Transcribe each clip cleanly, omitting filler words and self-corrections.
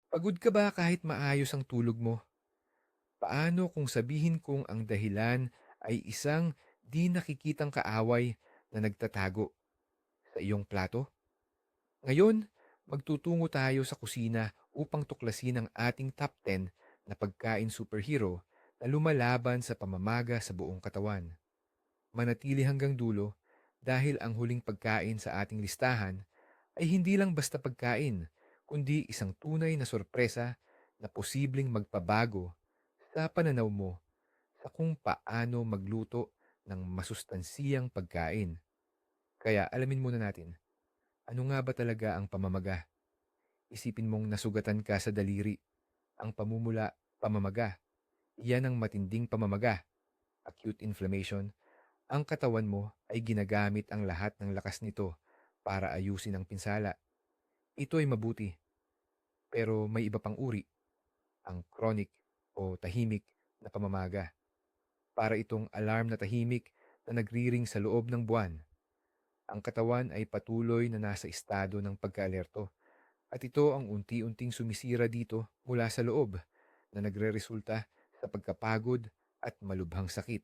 Pagod ka ba kahit maayos ang tulog mo? Paano kung sabihin kong ang dahilan ay isang di nakikitang kaaway na nagtatago sa iyong plato? Ngayon, magtutungo tayo sa kusina upang tuklasin ang ating top 10 na pagkain superhero na lumalaban sa pamamaga sa buong katawan. Manatili hanggang dulo dahil ang huling pagkain sa ating listahan ay hindi lang basta pagkain, kundi isang tunay na sorpresa na posibleng magpabago sa pananaw mo sa kung paano magluto ng masustansiyang pagkain. Kaya alamin muna natin, ano nga ba talaga ang pamamaga? Isipin mong nasugatan ka sa daliri. Ang pamumula, pamamaga. Iyan ang matinding pamamaga, acute inflammation. Ang katawan mo ay ginagamit ang lahat ng lakas nito para ayusin ang pinsala. Ito ay mabuti, pero may iba pang uri, ang chronic o tahimik na pamamaga. Para itong alarm na tahimik na nagriring sa loob ng buwan. Ang katawan ay patuloy na nasa estado ng pagkaalerto at ito ang unti-unting sumisira dito mula sa loob na nagreresulta sa pagkapagod at malubhang sakit.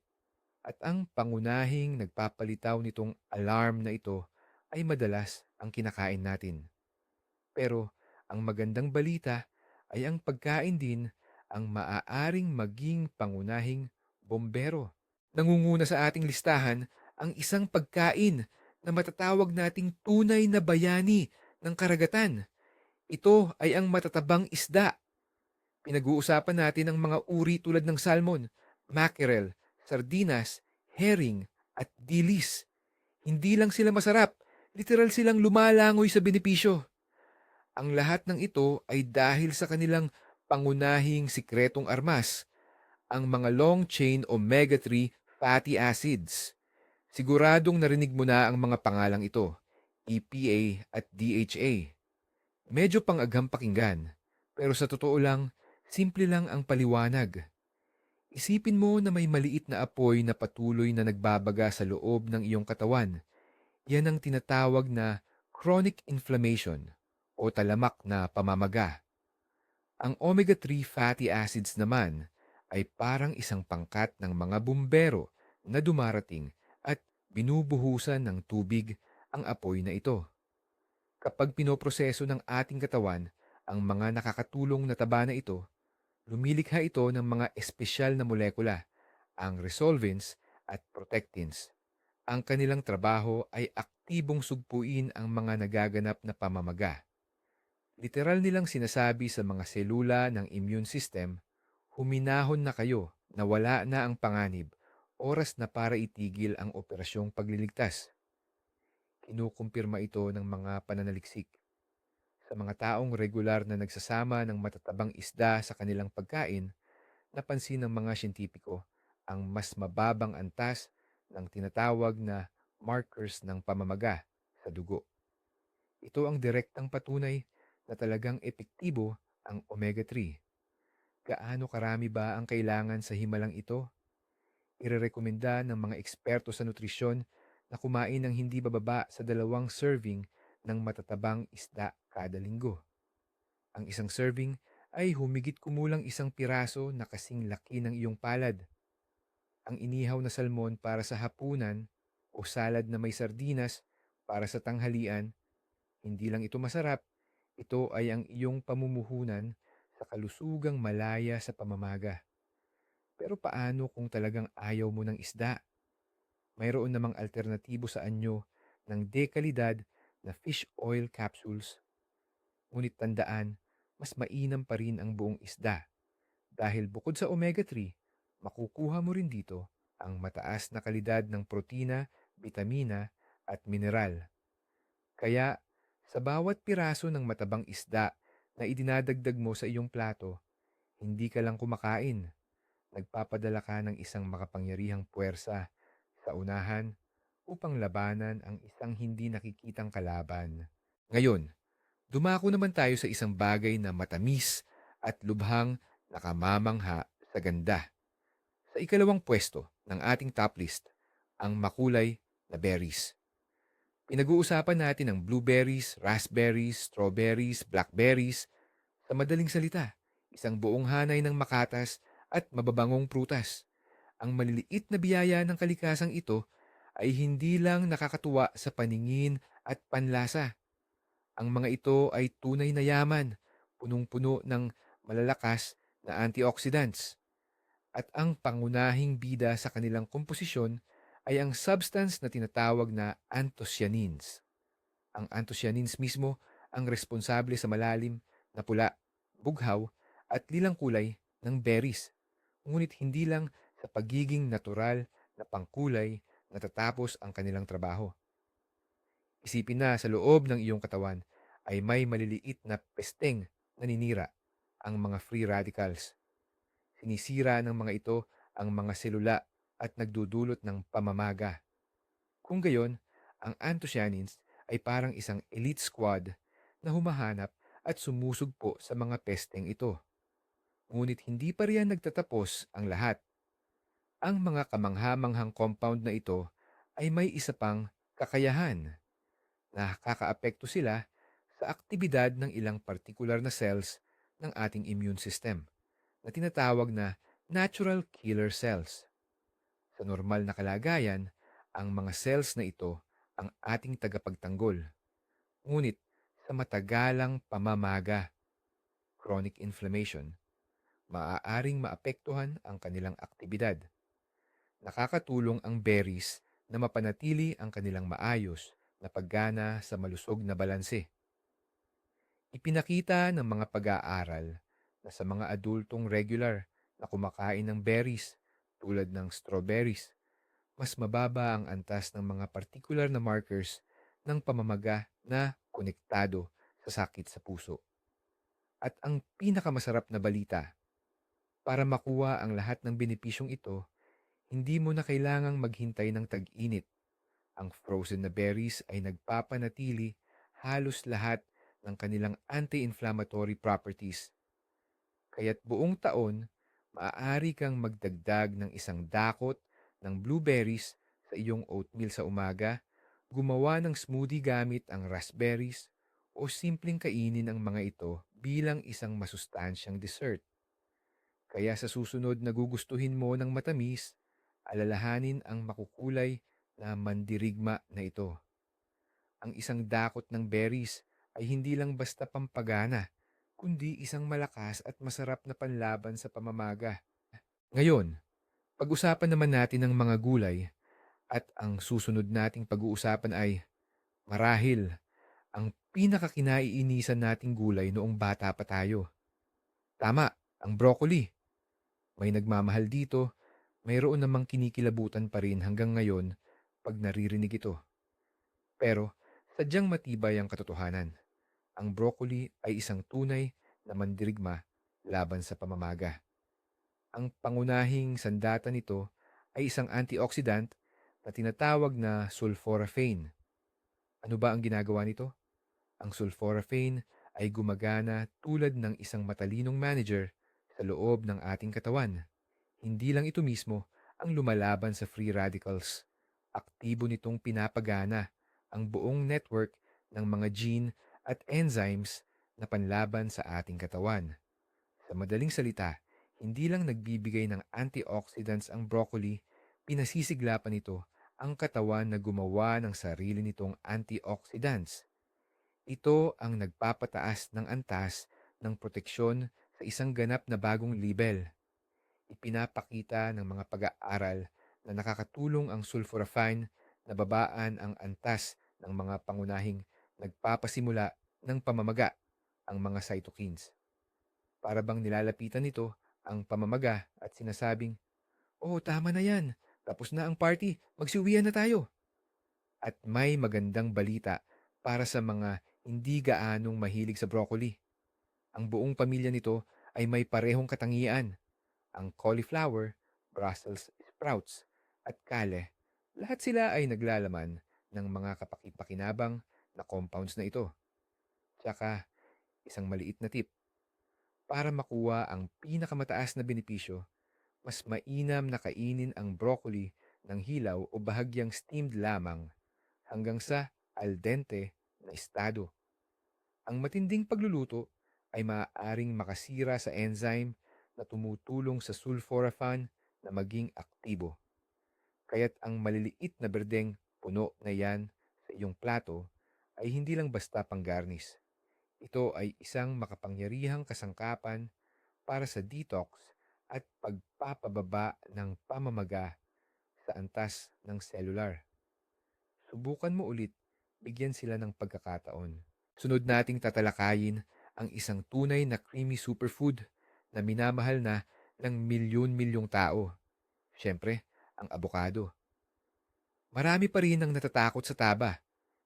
At ang pangunahing nagpapalitaw nitong alarm na ito ay madalas ang kinakain natin. Pero ang magandang balita ay ang pagkain din ang maaaring maging pangunahing bombero. Nangunguna sa ating listahan ang isang pagkain na matatawag nating tunay na bayani ng karagatan. Ito ay ang matatabang isda. Pinag-uusapan natin ang mga uri tulad ng salmon, mackerel, sardinas, herring, at dilis. Hindi lang sila masarap, literal silang lumalangoy sa benepisyo. Ang lahat ng ito ay dahil sa kanilang pangunahing sikretong armas, ang mga long-chain omega-3 fatty acids. Siguradong narinig mo na ang mga pangalang ito, EPA at DHA. Medyo pang-agham pakinggan, pero sa totoo lang, simple lang ang paliwanag. Isipin mo na may maliit na apoy na patuloy na nagbabaga sa loob ng iyong katawan. Yan ang tinatawag na chronic inflammation o talamak na pamamaga. Ang omega-3 fatty acids naman ay parang isang pangkat ng mga bumbero na dumarating at binubuhusan ng tubig ang apoy na ito. Kapag pinoproseso ng ating katawan ang mga nakakatulong na taba na ito, lumilikha ito ng mga espesyal na molekula, ang resolvins at protectins. Ang kanilang trabaho ay aktibong sugpuin ang mga nagaganap na pamamaga. Literal nilang sinasabi sa mga selula ng immune system, huminahon na kayo na wala na ang panganib, oras na para itigil ang operasyong pagliligtas. Kinukumpirma ito ng mga pananaliksik. Sa mga taong regular na nagsasama ng matatabang isda sa kanilang pagkain, napansin ng mga siyentipiko ang mas mababang antas ng tinatawag na markers ng pamamaga sa dugo. Ito ang direktang patunay na talagang epektibo ang omega-3. Gaano karami ba ang kailangan sa himalang ito? Irerekomenda ng mga eksperto sa nutrisyon na kumain ng hindi bababa sa 2 serving ng matatabang isda kada linggo. Ang isang serving ay humigit kumulang 1 piraso na kasing laki ng iyong palad. Ang inihaw na salmon para sa hapunan o salad na may sardinas para sa tanghalian, hindi lang ito masarap, ito ay ang iyong pamumuhunan sa kalusugang malaya sa pamamaga. Pero paano kung talagang ayaw mo ng isda? Mayroon namang alternatibo sa anyo ng dekalidad na fish oil capsules. Ngunit tandaan, mas mainam pa rin ang buong isda dahil bukod sa omega-3, makukuha mo rin dito ang mataas na kalidad ng protina, bitamina at mineral. Kaya sa bawat piraso ng matabang isda na idinadagdag mo sa iyong plato, hindi ka lang kumakain. Nagpapadala ka ng isang makapangyarihang puwersa sa unahan upang labanan ang isang hindi nakikitang kalaban. Ngayon, dumako naman tayo sa isang bagay na matamis at lubhang nakamamangha sa ganda. Sa ikalawang pwesto ng ating top list, ang makulay na berries. Pinag-uusapan natin ang blueberries, raspberries, strawberries, blackberries. Sa madaling salita, isang buong hanay ng makatas at mababangong prutas. Ang maliliit na biyaya ng kalikasang ito ay hindi lang nakakatuwa sa paningin at panlasa. Ang mga ito ay tunay na yaman, punong-puno ng malalakas na antioxidants. At ang pangunahing bida sa kanilang komposisyon ay ang substance na tinatawag na anthocyanins. Ang anthocyanins mismo ang responsable sa malalim na pula, bughaw at lilang kulay ng berries. Ngunit hindi lang sa pagiging natural na pangkulay natatapos ang kanilang trabaho. Isipin na sa loob ng iyong katawan ay may maliliit na pesteng naninira, ang mga free radicals. Sinisira ng mga ito ang mga selula at nagdudulot ng pamamaga. Kung gayon, ang anthocyanins ay parang isang elite squad na humahanap at sumusugpo sa mga pesteng ito. Ngunit hindi pa riyan nagtatapos ang lahat. Ang mga kamanghamanghang compound na ito ay may isa pang kakayahan. Nakakaapekto sila sa aktibidad ng ilang partikular na cells ng ating immune system na tinatawag na natural killer cells. Sa normal na kalagayan, ang mga cells na ito ang ating tagapagtanggol. Ngunit sa matagalang pamamaga, chronic inflammation, maaaring maapektuhan ang kanilang aktibidad. Nakakatulong ang berries na mapanatili ang kanilang maayos na paggana sa malusog na balanse. Ipinakita ng mga pag-aaral na sa mga adultong regular na kumakain ng berries tulad ng strawberries, mas mababa ang antas ng mga partikular na markers ng pamamaga na konektado sa sakit sa puso. At ang pinakamasarap na balita, para makuha ang lahat ng benepisyong ito, hindi mo na kailangang maghintay ng tag-init. Ang frozen na berries ay nagpapanatili halos lahat ng kanilang anti-inflammatory properties. Kaya't buong taon, maaari kang magdagdag ng isang dakot ng blueberries sa iyong oatmeal sa umaga, gumawa ng smoothie gamit ang raspberries, o simpleng kainin ang mga ito bilang isang masustansyang dessert. Kaya sa susunod na gugustuhin mo ng matamis, alalahanin ang makukulay na mandirigma na ito. Ang isang dakot ng berries ay hindi lang basta pampagana, kundi isang malakas at masarap na panlaban sa pamamaga. Ngayon, pag-usapan naman natin ang mga gulay at ang susunod nating pag-uusapan ay marahil ang pinakakinaiinisan nating gulay noong bata pa tayo. Tama, ang broccoli. May nagmamahal dito, mayroon namang kinikilabutan pa rin hanggang ngayon pag naririnig ito. Pero sadyang matibay ang katotohanan. Ang broccoli ay isang tunay na mandirigma laban sa pamamaga. Ang pangunahing sandata nito ay isang antioxidant na tinatawag na sulforaphane. Ano ba ang ginagawa nito? Ang sulforaphane ay gumagana tulad ng isang matalinong manager sa loob ng ating katawan. Hindi lang ito mismo ang lumalaban sa free radicals. Aktibo nitong pinapagana ang buong network ng mga gene at enzymes na panlaban sa ating katawan. Sa madaling salita, hindi lang nagbibigay ng antioxidants ang broccoli, pinasisigla pa nito ang katawan na gumawa ng sarili nitong antioxidants. Ito ang nagpapataas ng antas ng proteksyon sa isang ganap na bagong libel. Ipinapakita ng mga pag-aaral na nakakatulong ang sulforaphane na babaan ang antas ng mga pangunahing nagpapasimula ng pamamaga, ang mga cytokines. Para bang nilalapitan nito ang pamamaga at sinasabing, "Oh, tama na yan. Tapos na ang party. Magsiuwian na tayo." At may magandang balita para sa mga hindi gaanong mahilig sa broccoli. Ang buong pamilya nito ay may parehong katangian. Ang cauliflower, Brussels sprouts, at kale, lahat sila ay naglalaman ng mga kapakipakinabang na compounds na ito. Tsaka, isang maliit na tip, para makuha ang pinakamataas na benepisyo, mas mainam na kainin ang broccoli ng hilaw o bahagyang steamed lamang hanggang sa al dente na estado. Ang matinding pagluluto ay maaaring makasira sa enzyme na tumutulong sa sulforaphane na maging aktibo. Kaya't ang maliliit na berdeng puno na yan sa iyong plato ay hindi lang basta panggarnis. Ito ay isang makapangyarihang kasangkapan para sa detox at pagpapababa ng pamamaga sa antas ng cellular. Subukan mo ulit, bigyan sila ng pagkakataon. Sunod nating tatalakayin ang isang tunay na creamy superfood na minamahal na ng milyon-milyong tao. Siyempre, ang abokado. Marami pa rin ang natatakot sa taba,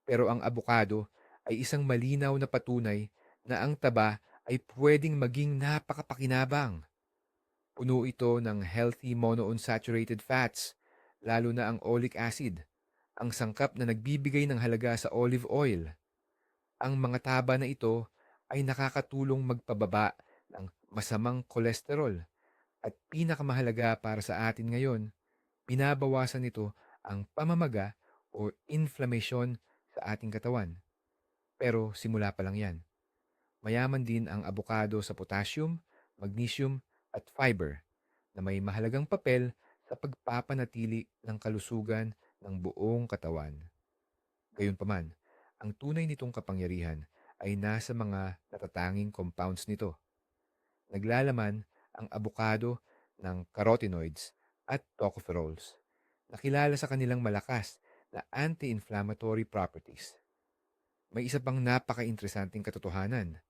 pero ang abokado ay isang malinaw na patunay na ang taba ay pwedeng maging napakapakinabang. Puno ito ng healthy monounsaturated fats, lalo na ang oleic acid, ang sangkap na nagbibigay ng halaga sa olive oil. Ang mga taba na ito ay nakakatulong magpababa ng masamang kolesterol at pinakamahalaga para sa atin ngayon, binabawasan nito ang pamamaga o inflammation sa ating katawan. Pero simula pa lang yan. Mayaman din ang abokado sa potassium, magnesium at fiber na may mahalagang papel sa pagpapanatili ng kalusugan ng buong katawan. Gayunpaman, ang tunay nitong kapangyarihan ay nasa mga natatanging compounds nito. Naglalaman ang abokado ng carotenoids at tocopherols na kilala sa kanilang malakas na anti-inflammatory properties. May isa pang napaka-interesanting katotohanan.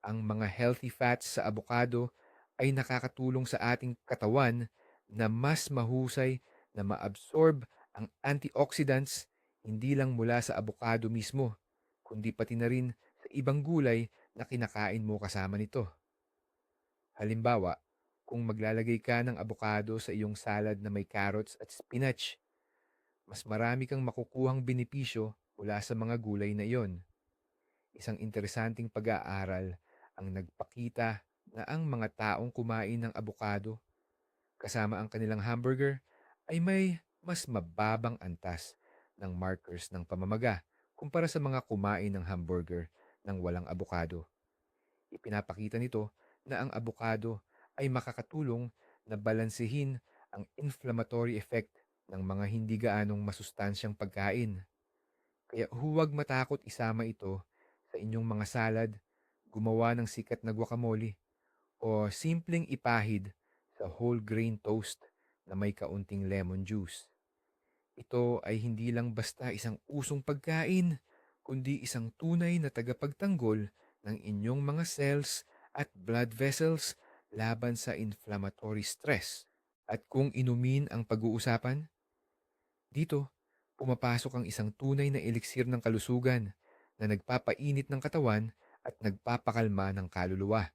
Ang mga healthy fats sa abokado ay nakakatulong sa ating katawan na mas mahusay na maabsorb ang antioxidants hindi lang mula sa abokado mismo, kundi pati na rin sa ibang gulay na kinakain mo kasama nito. Halimbawa, kung maglalagay ka ng abokado sa iyong salad na may carrots at spinach, mas marami kang makukuhang benepisyo mula sa mga gulay na iyon. Isang interesanting pag-aaral ang nagpakita na ang mga taong kumain ng abokado kasama ang kanilang hamburger ay may mas mababang antas ng markers ng pamamaga kumpara sa mga kumain ng hamburger ng walang abokado. Ipinapakita nito na ang abokado ay makakatulong na balansehin ang inflammatory effect ng mga hindi gaanong masustansyang pagkain. Kaya huwag matakot isama ito sa inyong mga salad, gumawa ng sikat na guacamole, o simpleng ipahid sa whole grain toast na may kaunting lemon juice. Ito ay hindi lang basta isang usong pagkain, kundi isang tunay na tagapagtanggol ng inyong mga cells at blood vessels laban sa inflammatory stress. At kung inumin ang pag-uusapan, dito, pumapasok ang isang tunay na eliksir ng kalusugan na nagpapainit ng katawan at nagpapakalma ng kaluluwa.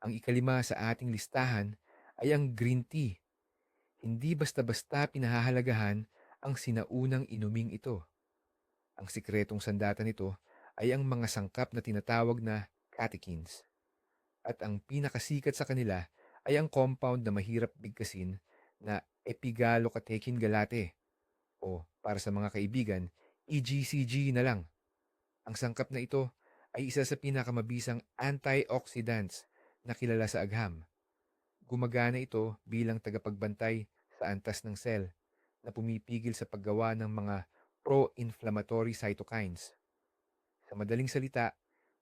Ang ikalima sa ating listahan ay ang green tea. Hindi basta-basta pinahahalagahan ang sinaunang inuming ito. Ang sikretong sandata nito ay ang mga sangkap na tinatawag na catechins. At ang pinakasikat sa kanila ay ang compound na mahirap bigkasin na epigallocatechin galate o para sa mga kaibigan, EGCG na lang. Ang sangkap na ito ay isa sa pinakamabisang antioxidants na kilala sa agham. Gumagana ito bilang tagapagbantay sa antas ng cell na pumipigil sa paggawa ng mga pro-inflammatory cytokines. Sa madaling salita,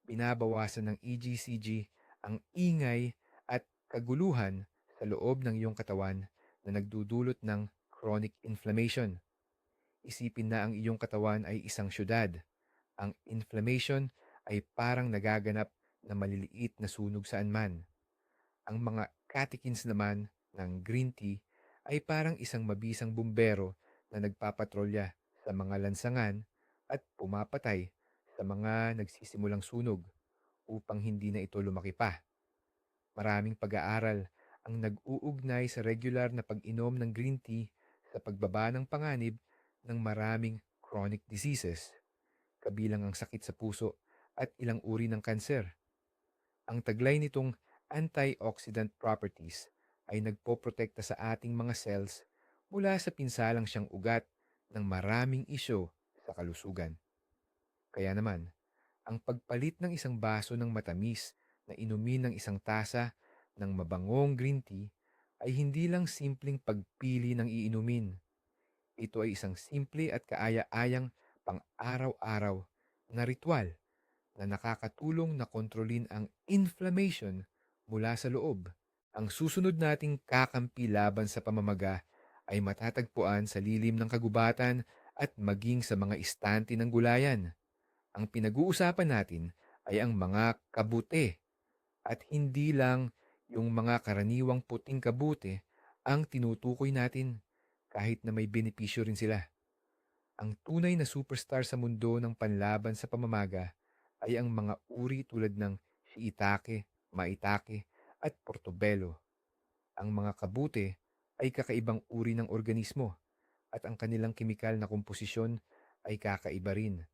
binabawasan ng EGCG ang ingay at kaguluhan sa loob ng iyong katawan na nagdudulot ng chronic inflammation. Isipin na ang iyong katawan ay isang syudad. Ang inflammation ay parang nagaganap na maliliit na sunog saan man. Ang mga catechins naman ng green tea ay parang isang mabisang bumbero na nagpapatrolya sa mga lansangan at pumapatay sa mga nagsisimulang sunog upang hindi na ito lumaki pa. Maraming pag-aaral ang nag-uugnay sa regular na pag-inom ng green tea sa pagbaba ng panganib ng maraming chronic diseases, kabilang ang sakit sa puso at ilang uri ng kanser. Ang taglay nitong antioxidant properties ay nagpoprotekta sa ating mga cells mula sa pinsalang siyang ugat ng maraming isyo sa kalusugan. Kaya naman, ang pagpalit ng isang baso ng matamis na inumin ng isang tasa ng mabangong green tea ay hindi lang simpleng pagpili ng iinumin. Ito ay isang simple at kaaya-ayang pang-araw-araw na ritual na nakakatulong na kontrolin ang inflammation mula sa loob. Ang susunod nating kakampi laban sa pamamaga ay matatagpuan sa lilim ng kagubatan at maging sa mga istante ng gulayan. Ang pinag-uusapan natin ay ang mga kabute at hindi lang yung mga karaniwang puting kabute ang tinutukoy natin kahit na may benepisyo rin sila. Ang tunay na superstar sa mundo ng panlaban sa pamamaga ay ang mga uri tulad ng shiitake, maitake, at portobello. Ang mga kabute ay kakaibang uri ng organismo at ang kanilang kemikal na komposisyon ay kakaiba rin.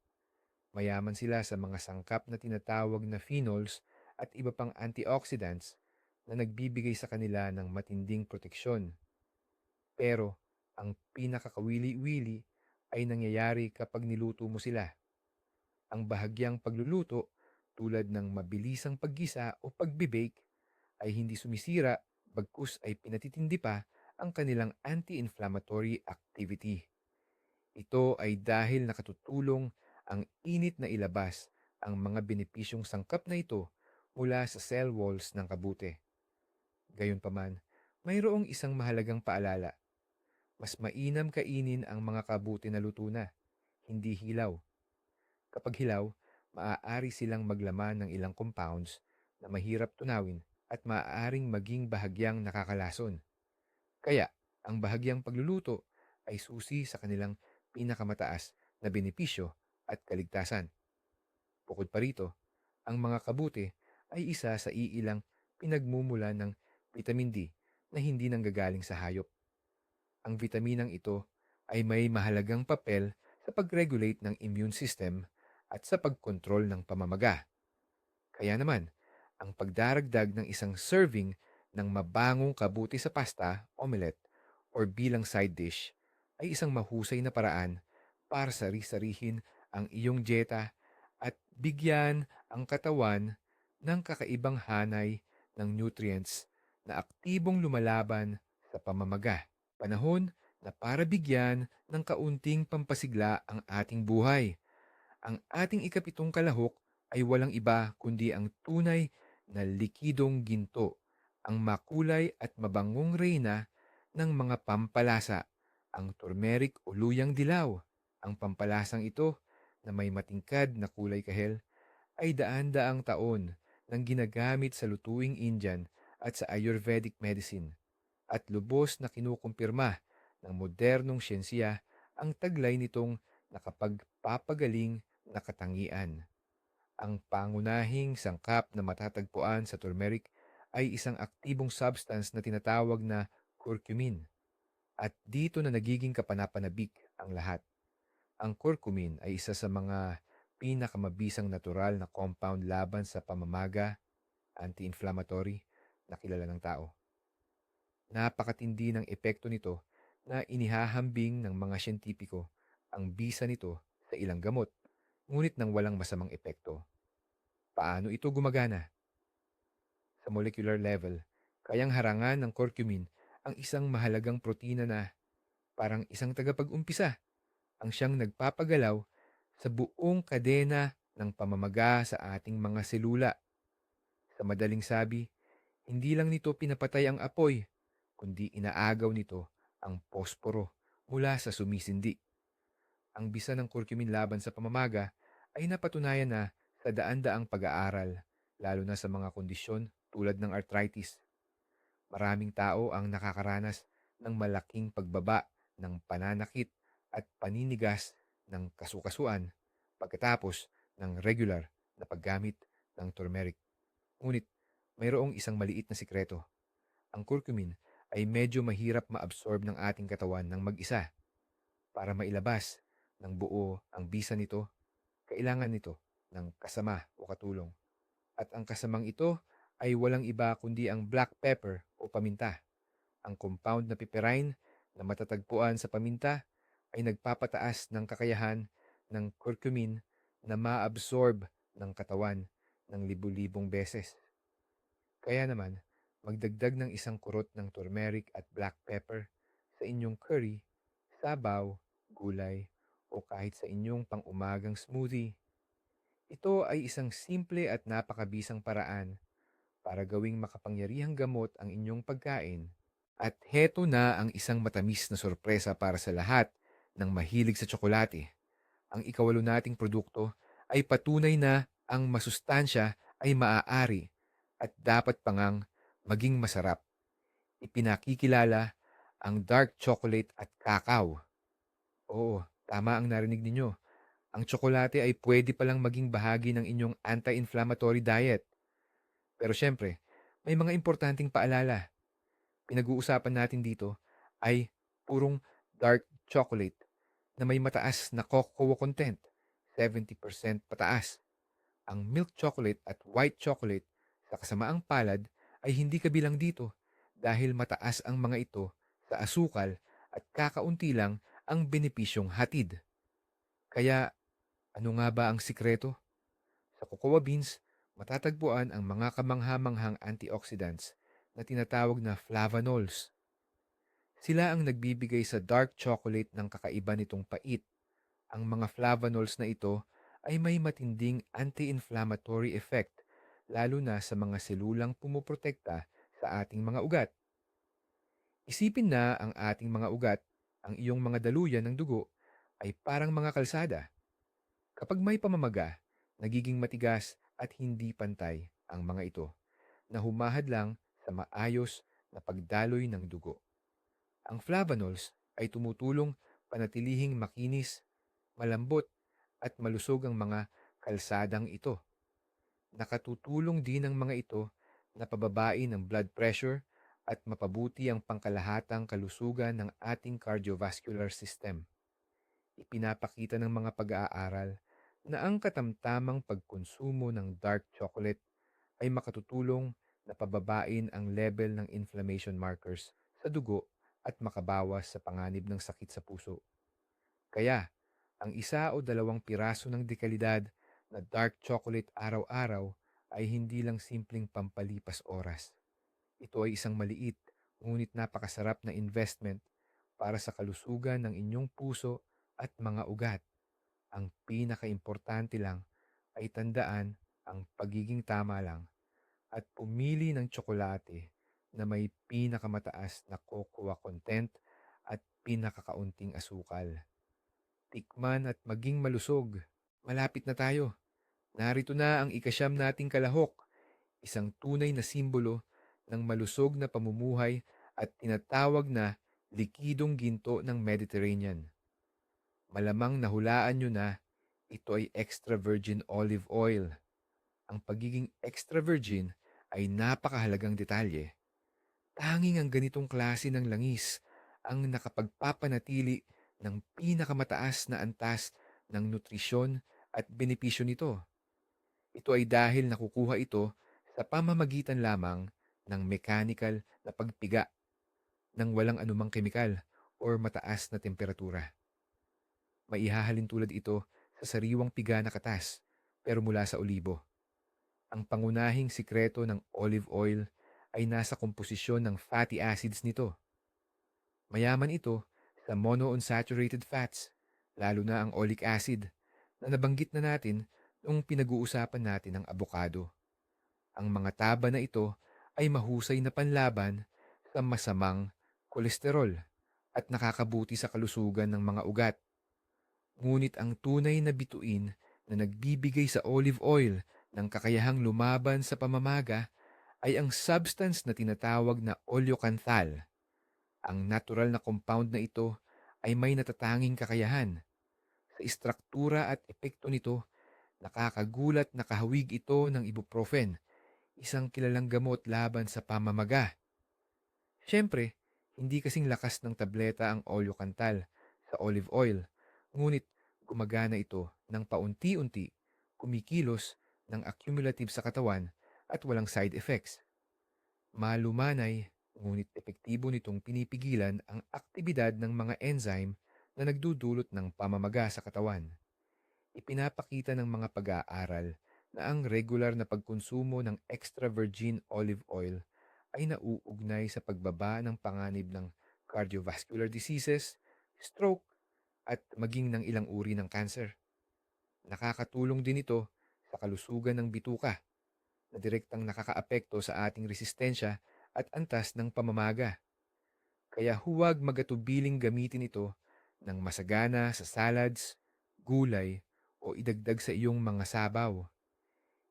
Mayaman sila sa mga sangkap na tinatawag na phenols at iba pang antioxidants na nagbibigay sa kanila ng matinding proteksyon. Pero ang pinakakawili-wili ay nangyayari kapag niluto mo sila. Ang bahagyang pagluluto tulad ng mabilisang paggisa o pagbibake ay hindi sumisira bagkus ay pinatitindi pa ang kanilang anti-inflammatory activity. Ito ay dahil nakatutulong ang init na ilabas ang mga benepisyong sangkap na ito mula sa cell walls ng kabute. Gayunpaman, mayroong isang mahalagang paalala. Mas mainam kainin ang mga kabute na luto na, hindi hilaw. Kapag hilaw, maaari silang maglaman ng ilang compounds na mahirap tunawin at maaaring maging bahagyang nakakalason. Kaya, ang bahagyang pagluluto ay susi sa kanilang pinakamataas na benepisyo at kaligtasan. Bukod pa rito, ang mga kabute ay isa sa iilang pinagmumula ng vitamin D na hindi nanggagaling sa hayop. Ang vitaminang ito ay may mahalagang papel sa pag-regulate ng immune system at sa pagkontrol ng pamamaga. Kaya naman, ang pagdaragdag ng isang serving ng mabangong kabuti sa pasta, omelette, or bilang side dish ay isang mahusay na paraan para sari-sarihin ang iyong dieta at bigyan ang katawan ng kakaibang hanay ng nutrients na aktibong lumalaban sa pamamaga. Panahon na para bigyan ng kaunting pampasigla ang ating buhay. Ang ating ikapitong kalahok ay walang iba kundi ang tunay na likidong ginto, ang makulay at mabangong reyna ng mga pampalasa, ang turmeric o luyang dilaw. Ang pampalasang ito na may matingkad na kulay kahel ay daan-daang taon nang ginagamit sa lutuing Indian at sa Ayurvedic medicine at lubos na kinukumpirma ng modernong siyensya ang taglay nitong nakapagpapagaling na katangian. Ang pangunahing sangkap na matatagpuan sa turmeric ay isang aktibong substance na tinatawag na curcumin. At dito na nagiging kapanapanabik ang lahat. Ang curcumin ay isa sa mga pinakamabisang natural na compound laban sa pamamaga, anti-inflammatory, na kilala ng tao. Napakatindi ng epekto nito na inihahambing ng mga siyentipiko ang bisa nito sa ilang gamot, ngunit nang walang masamang epekto. Paano ito gumagana? Sa molecular level, kayang harangan ng curcumin ang isang mahalagang protina na parang isang tagapag-umpisa ang siyang nagpapagalaw sa buong kadena ng pamamaga sa ating mga selula. Sa madaling sabi, hindi lang nito pinapatay ang apoy, kundi inaagaw nito ang posporo mula sa sumisindi. Ang bisa ng curcumin laban sa pamamaga ay napatunayan na sa daan-daang pag-aaral, lalo na sa mga kondisyon tulad ng arthritis. Maraming tao ang nakakaranas ng malaking pagbaba ng pananakit at paninigas ng kasukasuan pagkatapos ng regular na paggamit ng turmeric. Ngunit mayroong isang maliit na sikreto. Ang curcumin ay medyo mahirap ma-absorb ng ating katawan ng mag-isa. Para mailabas ng buo ang bisa nito, kailangan nito ng kasama o katulong. At ang kasamang ito ay walang iba kundi ang black pepper o paminta. Ang compound na piperine na matatagpuan sa paminta ay nagpapataas ng kakayahan ng curcumin na ma-absorb ng katawan ng libu-libong beses. Kaya naman, magdagdag ng isang kurot ng turmeric at black pepper sa inyong curry, sabaw, gulay, o kahit sa inyong pang-umagang smoothie. Ito ay isang simple at napakabisang paraan para gawing makapangyarihang gamot ang inyong pagkain. At heto na ang isang matamis na sorpresa para sa lahat ng mahilig sa tsokolate. Ang ikawalo nating produkto ay patunay na ang masustansya ay maaari at dapat pangang maging masarap. Ipinakikilala ang dark chocolate at cacao. Oo, tama ang narinig ninyo. Ang tsokolate ay pwede palang maging bahagi ng inyong anti-inflammatory diet. Pero syempre, may mga importanteng paalala. Pinag-uusapan natin dito ay purong dark chocolate na may mataas na cocoa content, 70% pataas. Ang milk chocolate at white chocolate sa kasamaang palad ay hindi kabilang dito dahil mataas ang mga ito sa asukal at kakaunti lang ang benepisyong hatid. Kaya ano nga ba ang sikreto? Sa cocoa beans, matatagpuan ang mga kamangha-manghang antioxidants na tinatawag na flavanols. Sila ang nagbibigay sa dark chocolate ng kakaiba nitong pait. Ang mga flavanols na ito ay may matinding anti-inflammatory effect, lalo na sa mga selulang pumuprotekta sa ating mga ugat. Isipin na ang ating mga ugat, ang iyong mga daluyan ng dugo, ay parang mga kalsada. Kapag may pamamaga, nagiging matigas at hindi pantay ang mga ito na humahad lang sa maayos na pagdaloy ng dugo. Ang flavanols ay tumutulong panatilihing makinis, malambot at malusog ang mga kalsadang ito. Nakatutulong din ang mga ito na pababain ng blood pressure at mapabuti ang pangkalahatang kalusugan ng ating cardiovascular system. Ipinapakita ng mga pag-aaral na ang katamtamang pagkonsumo ng dark chocolate ay makatutulong na pababain ang level ng inflammation markers sa dugo at makabawas sa panganib ng sakit sa puso. Kaya, ang isa o dalawang piraso ng dekalidad na dark chocolate araw-araw ay hindi lang simpleng pampalipas oras. Ito ay isang maliit, ngunit napakasarap na investment para sa kalusugan ng inyong puso at mga ugat. Ang pinakaimportante lang ay tandaan ang pagiging tama lang at pumili ng tsokolate na may pinakamataas na cocoa content at pinakakaunting asukal. Tikman at maging malusog. Malapit na tayo. Narito na ang ikasyam nating kalahok, isang tunay na simbolo ng malusog na pamumuhay at tinatawag na likidong ginto ng Mediterranean. Malamang nahulaan nyo na ito ay extra virgin olive oil. Ang pagiging extra virgin ay napakahalagang detalye. Tanging ang ganitong klase ng langis ang nakapagpapanatili ng pinakamataas na antas ng nutrisyon at benepisyo nito. Ito ay dahil nakukuha ito sa pamamagitan lamang ng mechanical na pagpiga ng walang anumang kemikal o mataas na temperatura. Maihahalin tulad ito sa sariwang piga na katas pero mula sa olibo. Ang pangunahing sikreto ng olive oil ay nasa komposisyon ng fatty acids nito. Mayaman ito sa monounsaturated fats, lalo na ang oleic acid, na nabanggit na natin noong pinag-uusapan natin ang abokado. Ang mga taba na ito ay mahusay na panlaban sa masamang kolesterol at nakakabuti sa kalusugan ng mga ugat. Ngunit ang tunay na bituin na nagbibigay sa olive oil ng kakayahang lumaban sa pamamaga ay ang substance na tinatawag na oleocanthal. Ang natural na compound na ito ay may natatanging kakayahan. Sa istruktura at epekto nito, nakakagulat na kahawig ito ng ibuprofen, isang kilalang gamot laban sa pamamaga. Siyempre, hindi kasing lakas ng tableta ang oleocanthal sa olive oil, ngunit gumagana ito ng paunti-unti, kumikilos ng accumulative sa katawan at walang side effects. Malumanay, ngunit epektibo nitong pinipigilan ang aktibidad ng mga enzyme na nagdudulot ng pamamaga sa katawan. Ipinapakita ng mga pag-aaral na ang regular na pagkonsumo ng extra virgin olive oil ay nauugnay sa pagbaba ng panganib ng cardiovascular diseases, stroke, at maging ng ilang uri ng cancer. Nakakatulong din ito sa kalusugan ng bituka na direktang nakakaapekto sa ating resistensya at antas ng pamamaga. Kaya huwag magatubiling gamitin ito ng masagana sa salads, gulay, o idagdag sa iyong mga sabaw.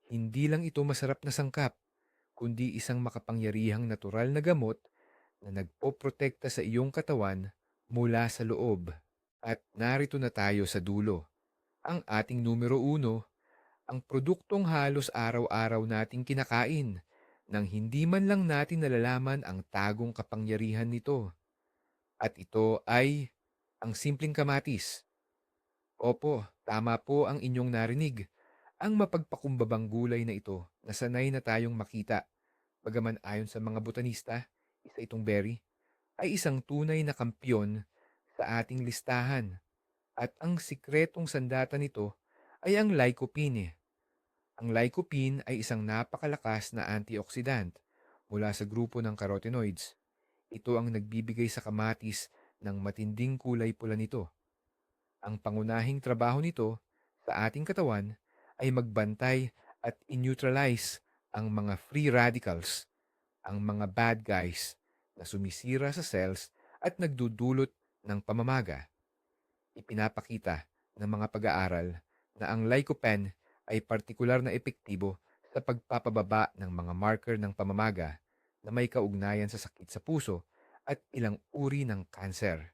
Hindi lang ito masarap na sangkap, kundi isang makapangyarihang natural na gamot na nagpoprotekta sa iyong katawan mula sa loob. At narito na tayo sa dulo. Ang ating numero uno, ang produktong halos araw-araw nating kinakain nang hindi man lang natin nalalaman ang tagong kapangyarihan nito. At ito ay ang simpleng kamatis. Opo, tama po ang inyong narinig. Ang mapagpakumbabang gulay na ito na sanay na tayong makita, bagaman ayon sa mga botanista, isa itong berry, ay isang tunay na kampyon sa ating listahan. At ang sikretong sandata nito ay ang lycopene. Ang lycopene ay isang napakalakas na antioxidant mula sa grupo ng carotenoids. Ito ang nagbibigay sa kamatis ng matinding kulay pula nito. Ang pangunahing trabaho nito sa ating katawan ay magbantay at in-neutralize ang mga free radicals, ang mga bad guys na sumisira sa cells at nagdudulot ng pamamaga. Ipinapakita ng mga pag-aaral na ang lycopene ay partikular na epektibo sa pagpapababa ng mga marker ng pamamaga na may kaugnayan sa sakit sa puso at ilang uri ng kanser.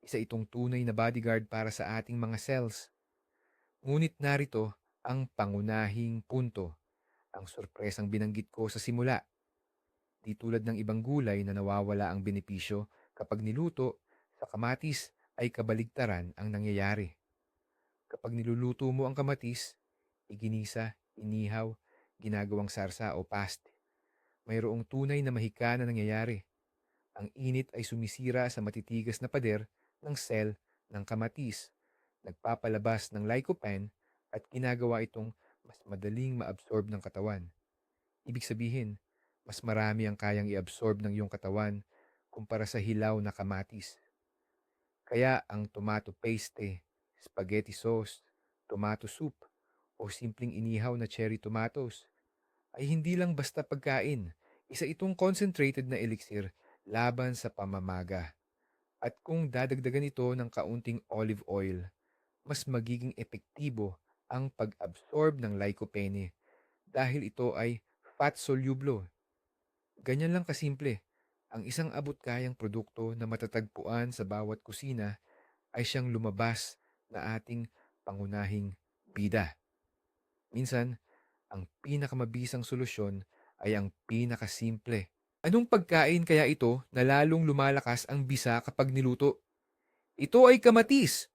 Isa itong tunay na bodyguard para sa ating mga cells. Ngunit narito ang pangunahing punto, ang sorpresang binanggit ko sa simula. Di tulad ng ibang gulay na nawawala ang benepisyo kapag niluto, sa kamatis ay kabaligtaran ang nangyayari. Kapag niluluto mo ang kamatis, iginisa, inihaw, ginagawang sarsa o paste, mayroong tunay na mahika na nangyayari. Ang init ay sumisira sa matitigas na pader ng cell ng kamatis, nagpapalabas ng lycopene at ginagawa itong mas madaling maabsorb ng katawan. Ibig sabihin, mas marami ang kayang i-absorb ng iyong katawan kumpara sa hilaw na kamatis. Kaya ang tomato paste, spaghetti sauce, tomato soup, o simpleng inihaw na cherry tomatoes ay hindi lang basta pagkain. Isa itong concentrated na elixir laban sa pamamaga. At kung dadagdagan ito ng kaunting olive oil, mas magiging epektibo ang pag-absorb ng lycopene dahil ito ay fat soluble. Ganyan lang kasimple. Ang isang abot-kayang produkto na matatagpuan sa bawat kusina ay siyang lumabas na ating pangunahing bida. Minsan, ang pinakamabisang solusyon ay ang pinakasimple. Anong pagkain kaya ito na lalong lumalakas ang bisa kapag niluto? Ito ay kamatis.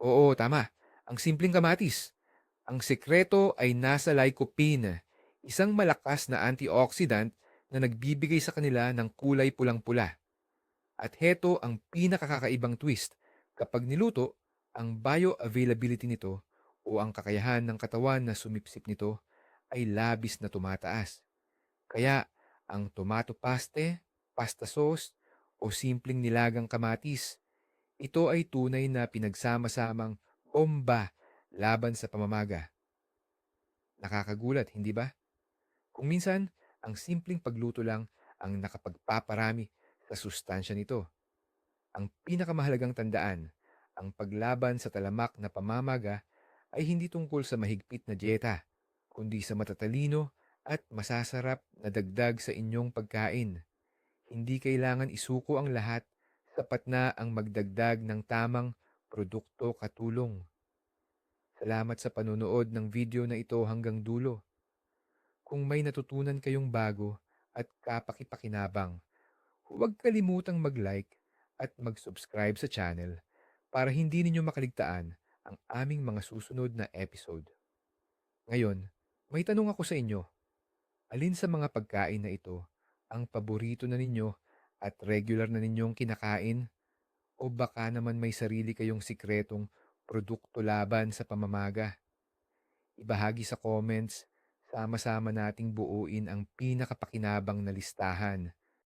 Oo, tama. Ang simpleng kamatis. Ang sekreto ay nasa lycopene, isang malakas na antioxidant na nagbibigay sa kanila ng kulay pulang-pula. At heto ang pinakakakaibang twist. Kapag niluto, ang bioavailability nito o ang kakayahan ng katawan na sumipsip nito ay labis na tumataas. Kaya ang tomato paste, pasta sauce, o simpleng nilagang kamatis, ito ay tunay na pinagsama-samang bomba laban sa pamamaga. Nakakagulat, hindi ba? Kung minsan, ang simpleng pagluto lang ang nakapagpaparami sa sustansya nito. Ang pinakamahalagang tandaan, ang paglaban sa talamak na pamamaga ay hindi tungkol sa mahigpit na dieta, kundi sa matatalino at masasarap na dagdag sa inyong pagkain. Hindi kailangan isuko ang lahat, sapat na ang magdagdag ng tamang produkto katulong. Salamat sa panonood ng video na ito hanggang dulo. Kung may natutunan kayong bago at kapaki-pakinabang, huwag kalimutang mag-like at mag-subscribe sa channel para hindi ninyo makaligtaan ang aming mga susunod na episode. Ngayon, may tanong ako sa inyo. Alin sa mga pagkain na ito ang paborito na ninyo at regular na ninyong kinakain? O baka naman may sarili kayong sikretong produkto laban sa pamamaga? Ibahagi sa comments, sama-sama nating buuin ang pinakapakinabang na listahan.